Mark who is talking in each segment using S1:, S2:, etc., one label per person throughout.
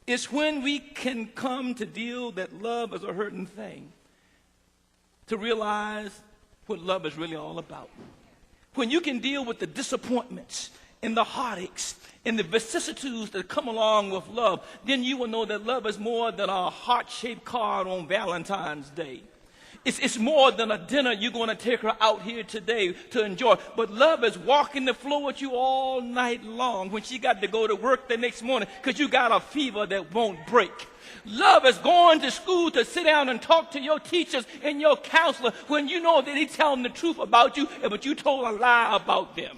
S1: It's when we can come to deal that love is a hurting thing, to realize what love is really all about. When you can deal with the disappointments and the heartaches and the vicissitudes that come along with love, then you will know that love is more than a heart-shaped card on Valentine's Day. It's more than a dinner you're going to take her out here today to enjoy. But love is walking the floor with you all night long when she got to go to work the next morning because you got a fever that won't break. Love is going to school to sit down and talk to your teachers and your counselor when you know that he's telling the truth about you, but you told a lie about them.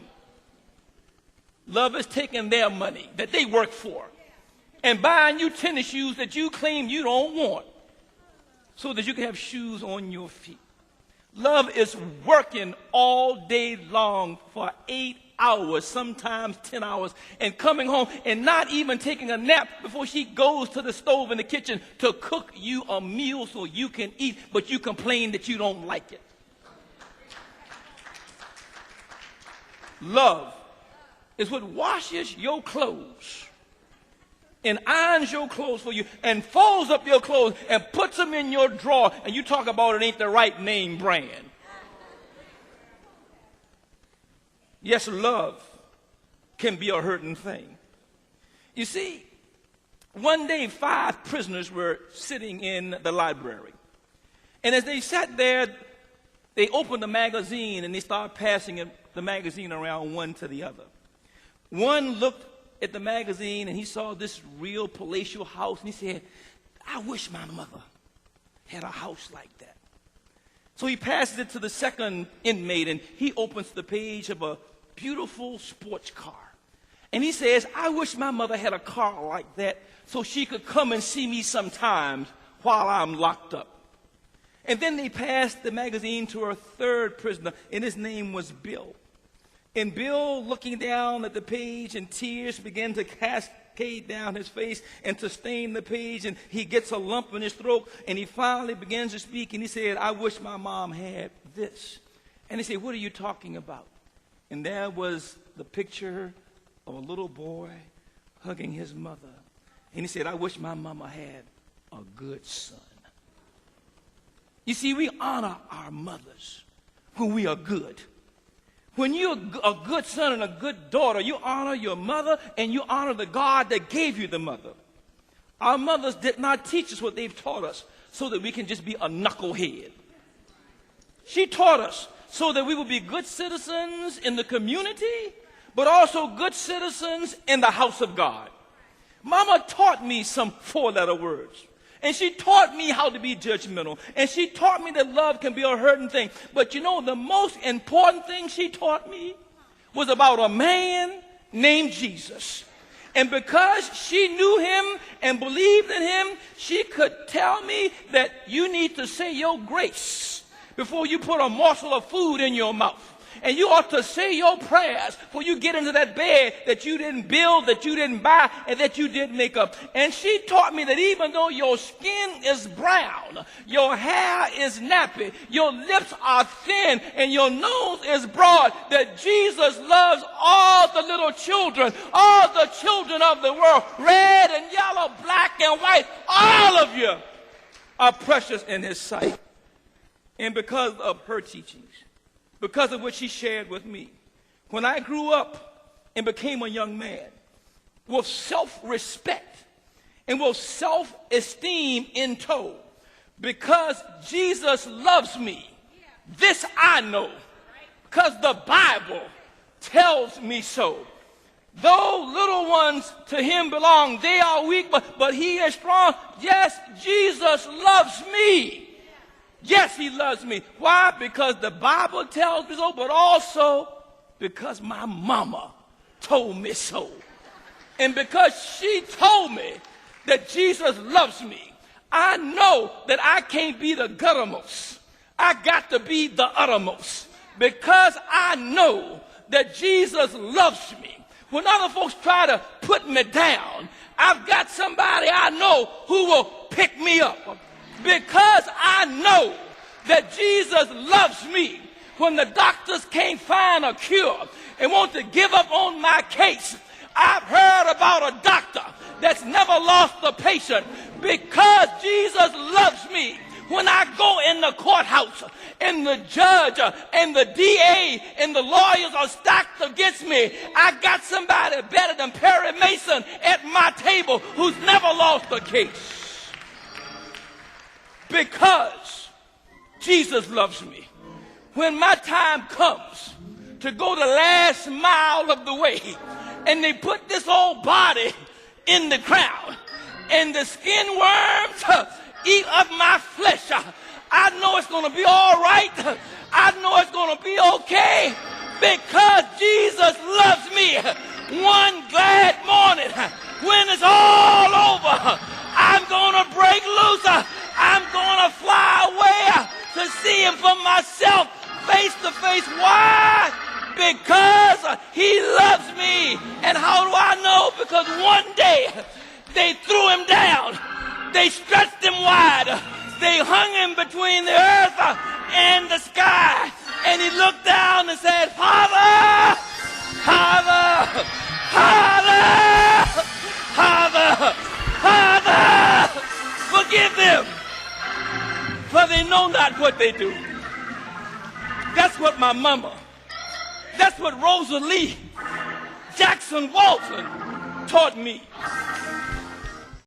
S1: Love is taking their money that they work for and buying you tennis shoes that you claim you don't want, so that you can have shoes on your feet. Love is working all day long for 8 hours, sometimes 10 hours, and coming home and not even taking a nap before she goes to the stove in the kitchen to cook you a meal so you can eat, but you complain that you don't like it. Love is what washes your clothes and irons your clothes for you and folds up your clothes and puts them in your drawer, and you talk about it ain't the right name brand. Yes, love can be a hurting thing. You see, one day 5 prisoners were sitting in the library. And as they sat there, they opened the magazine and they started passing the magazine around one to the other. One looked at the magazine and he saw this real palatial house and he said, I wish my mother had a house like that. So he passes it to the second inmate and he opens the page of a beautiful sports car. And he says, I wish my mother had a car like that so she could come and see me sometimes while I'm locked up. And then they passed the magazine to a third prisoner, and his name was Bill. And Bill, looking down at the page, and tears began to cascade down his face and to stain the page, and he gets a lump in his throat, and he finally begins to speak, and he said, I wish my mom had this. And they said, what are you talking about? And there was the picture of a little boy hugging his mother. And he said, I wish my mama had a good son. You see, we honor our mothers when we are good. When you're a good son and a good daughter, you honor your mother and you honor the God that gave you the mother. Our mothers did not teach us what they've taught us so that we can just be a knucklehead. She taught us so that we would be good citizens in the community, but also good citizens in the house of God. Mama taught me some 4-letter words. And she taught me how to be judgmental. And she taught me that love can be a hurting thing. But you know, the most important thing she taught me was about a man named Jesus. And because she knew him and believed in him, she could tell me that you need to say your grace before you put a morsel of food in your mouth. And you ought to say your prayers before you get into that bed that you didn't build, that you didn't buy, and that you didn't make up. And she taught me that even though your skin is brown, your hair is nappy, your lips are thin, and your nose is broad, that Jesus loves all the little children, all the children of the world, red and yellow, black and white, all of you are precious in his sight. And because of her teachings, because of what she shared with me, when I grew up and became a young man with self-respect and with self-esteem in tow, because Jesus loves me, this I know, because the Bible tells me so. Though little ones to him belong, they are weak, but he is strong. Yes, Jesus loves me. Yes, he loves me. Why? Because the Bible tells me so, but also because my mama told me so. And because she told me that Jesus loves me, I know that I can't be the guttermost. I got to be the uttermost. Because I know that Jesus loves me. When other folks try to put me down, I've got somebody I know who will pick me up. Because I know that Jesus loves me. When the doctors can't find a cure and want to give up on my case, I've heard about a doctor that's never lost the patience, because Jesus loves me. When I go in the courthouse and the judge and the DA and the lawyers are stacked against me, I got somebody better than Perry Mason at my table who's never lost a case. Because Jesus loves me. When my time comes to go the last mile of the way, and they put this old body in the ground, and the skin worms eat up my flesh, I know it's going to be all right. I know it's going to be okay, because Jesus loves me. One glad morning, when it's all over, I'm going to break loose. I'm going to fly away to see him for myself, face to face. Why? Because he loves me. And how do I know? Because one day they threw him down. They stretched him wide. They hung him between the earth and the sky. And he looked down and said, Father, Father, Father, Father, Father, forgive them, for they know not what they do. That's what my mama, that's what Rosalie Jackson Walton taught me.